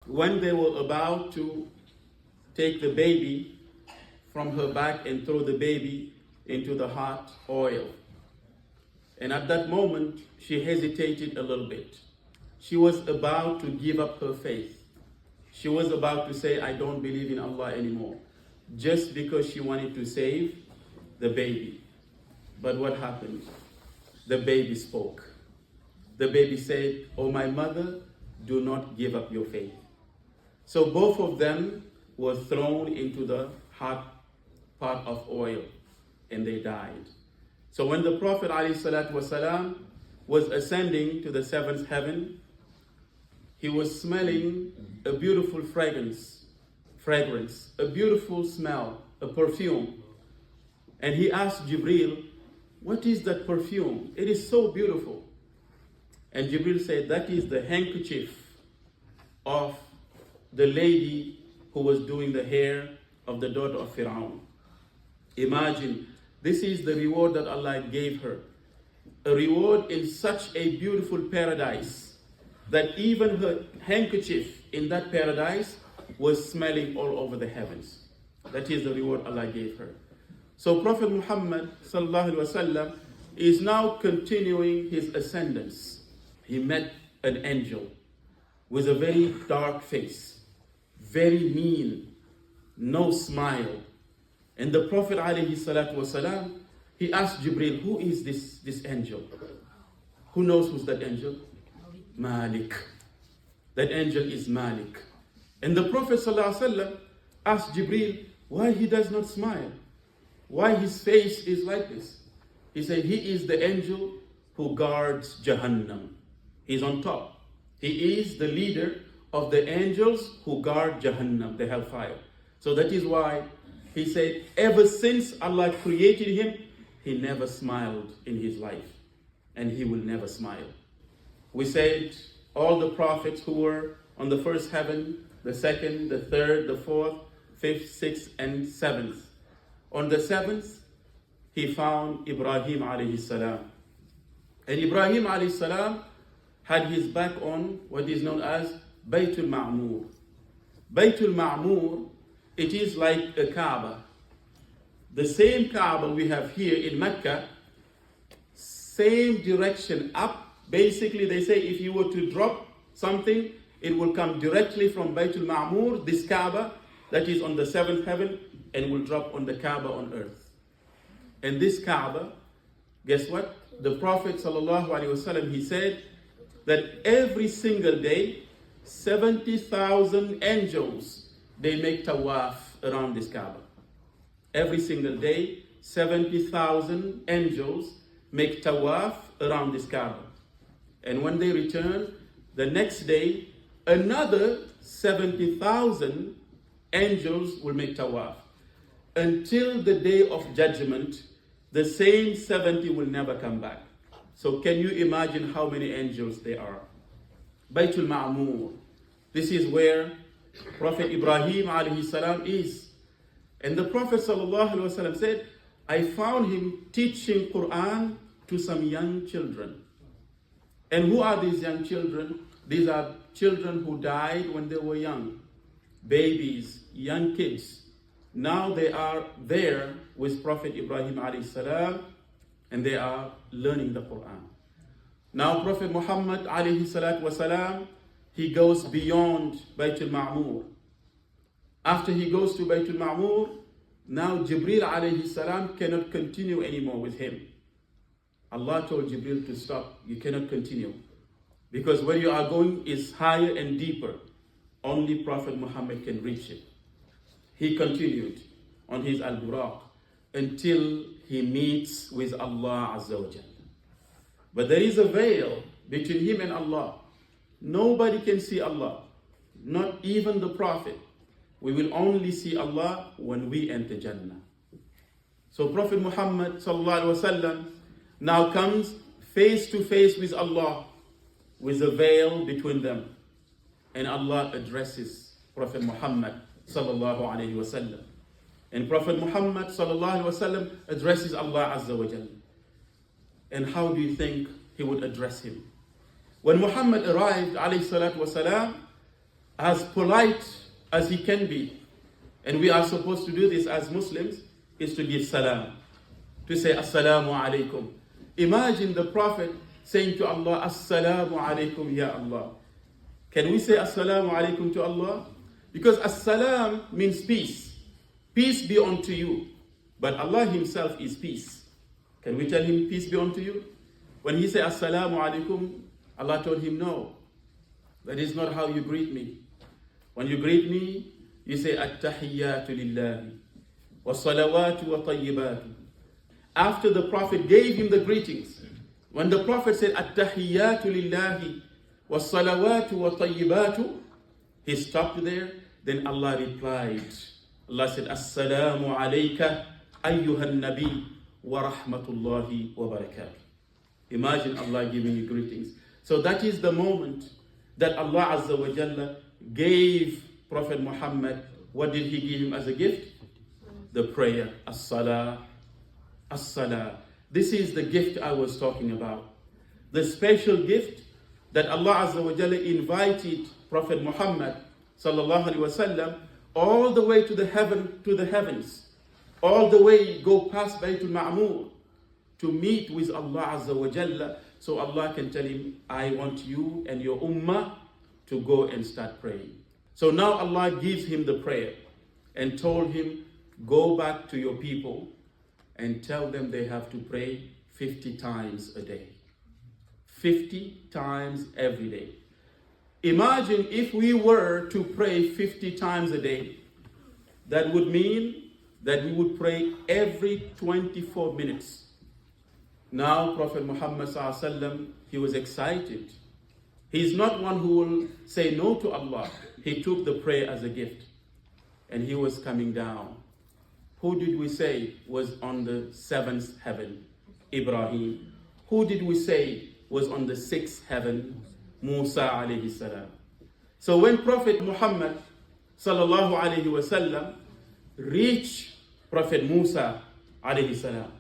when they were about to take the baby from her back and throw the baby into the hot oil. And at that moment, she hesitated a little bit. She was about to give up her faith. She was about to say, I don't believe in Allah anymore, just because she wanted to save the baby. But what happened? The baby spoke. The baby said, oh my mother, do not give up your faith. So both of them were thrown into the hot pot of oil and they died. So when the Prophet ﷺ was ascending to the seventh heaven, he was smelling a beautiful fragrance, a beautiful smell, a perfume. And he asked Jibril, what is that perfume? It is so beautiful. And Jibril said, that is the handkerchief of the lady who was doing the hair of the daughter of Fir'aun. Imagine, this is the reward that Allah gave her. A reward in such a beautiful paradise that even her handkerchief in that paradise was smelling all over the heavens. That is the reward Allah gave her. So Prophet Muhammad sallallahu alaihi wasallam is now continuing his ascendance. He met an angel with a very dark face, very mean, no smile. And the Prophet alayhi salatu wasalam, he asked Jibril, who is this angel? Who knows who's that angel? Malik. That angel is Malik. And the Prophet sallallahu alaihi wasallam asked Jibril why he does not smile, why his face is like this. He said, he is the angel who guards Jahannam. He's on top. He is the leader of the angels who guard Jahannam, the hellfire. So that is why he said, ever since Allah created him, he never smiled in his life. And he will never smile. We said all the prophets who were on the first heaven, the second, the third, the fourth, fifth, sixth, and seventh. On the seventh, he found Ibrahim alayhi salam. And Ibrahim alayhi salam had his back on what is known as Baytul Ma'mur. Baytul Ma'mur, it is like a Kaaba. The same Kaaba we have here in Mecca, same direction up. Basically, they say if you were to drop something, it will come directly from Baytul Ma'mur, this Kaaba that is on the seventh heaven, and will drop on the Kaaba on earth. And this Kaaba, guess what? The Prophet ﷺ, he said that every single day, 70,000 angels, they make tawaf around this Kaaba. Every single day, 70,000 angels make tawaf around this Kaaba. And when they return, the next day, another 70,000 angels will make tawaf. Until the day of judgment, the same 70 will never come back. So can you imagine how many angels there are? Baytul Ma'mur. This is where Prophet Ibrahim alayhi salam is. And the Prophet sallallahu alaihi wasallam said, I found him teaching Quran to some young children. And who are these young children? These are children who died when they were young. Babies, young kids. Now they are there with Prophet Ibrahim alayhi salam and they are learning the Quran. Now Prophet Muhammad alayhi salatu wasalam, he goes beyond Baytul Ma'mur. After he goes to Baytul Ma'mur, now Jibril alayhi salam cannot continue anymore with him. Allah told Jibril to stop. You cannot continue. Because where you are going is higher and deeper. Only Prophet Muhammad can reach it. He continued on his al-Buraq until he meets with Allah Azza wa Jal. But there is a veil between him and Allah. Nobody can see Allah, not even the Prophet. We will only see Allah when we enter Jannah. So Prophet Muhammad sallallahu alaihi wasallam now comes face to face with Allah with a veil between them. And Allah addresses Prophet Muhammad sallallahu alaihi wasallam. And Prophet Muhammad sallallahu alaihi wasallam addresses Allah Azza wa Jal. And how do you think he would address him? When Muhammad arrived alayhi salatu wasalam, as polite as he can be, and we are supposed to do this as Muslims, is to give salam, to say assalamu alaikum. Imagine the Prophet saying to Allah, assalamu alaikum ya Allah. Can we say assalamu alaikum to Allah? Because assalam means peace. Peace be unto you. But Allah himself is peace. Can we tell him peace be unto you? When he said assalamu alaikum, Allah told him no. That is not how you greet me. When you greet me, you say at-tahiyyatu lillahi wa salawatu wa tayyibatu. After the Prophet gave him the greetings, when the Prophet said at-tahiyyatu lillahi wa salawatu wa tayyibatu, he stopped there. Then Allah replied. Allah said, assalamu alayka ayyuhan nabi wa rahmatullahi wa barakatuh. Imagine Allah giving you greetings. So that is the moment that Allah Azza wa Jalla gave Prophet Muhammad. What did he give him as a gift? The prayer, as-salah, as-salah. This is the gift I was talking about. The special gift that Allah Azza wa Jalla invited Prophet Muhammad sallallahu alaihi wasallam all the way to the heavens, all the way go past Baytul Ma'mur to meet with Allah Azza wa Jalla, so Allah can tell him, I want you and your ummah to go and start praying. So now Allah gives him the prayer and told him, go back to your people and tell them they have to pray 50 times a day. 50 times every day. Imagine if we were to pray 50 times a day. That would mean that we would pray every 24 minutes. Now Prophet Muhammad ﷺ, he was excited. He's not one who will say no to Allah. He took the prayer as a gift. And he was coming down. Who did we say was on the 7th heaven? Ibrahim. Who did we say was on the 6th heaven? Musa alayhi salam. So when Prophet Muhammad sallallahu alayhi wasallam reached Prophet Musa alayhi salam,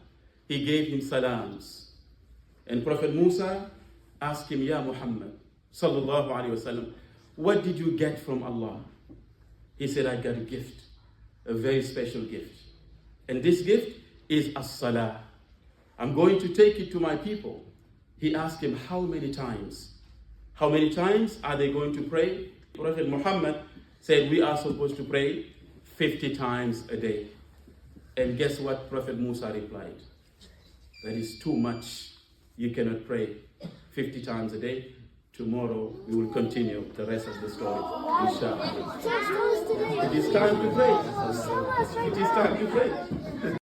he gave him salams. And Prophet Musa asked him, Ya Muhammad sallallahu alayhi wasallam, what did you get from Allah? He said, I got a gift, a very special gift. And this gift is as-salah. I'm going to take it to my people. He asked him, how many times? How many times are they going to pray? Prophet Muhammad said we are supposed to pray 50 times a day. And guess what Prophet Musa replied? That is too much. You cannot pray 50 times a day. Tomorrow we will continue the rest of the story. Inshallah. It is time to pray. It is time to pray.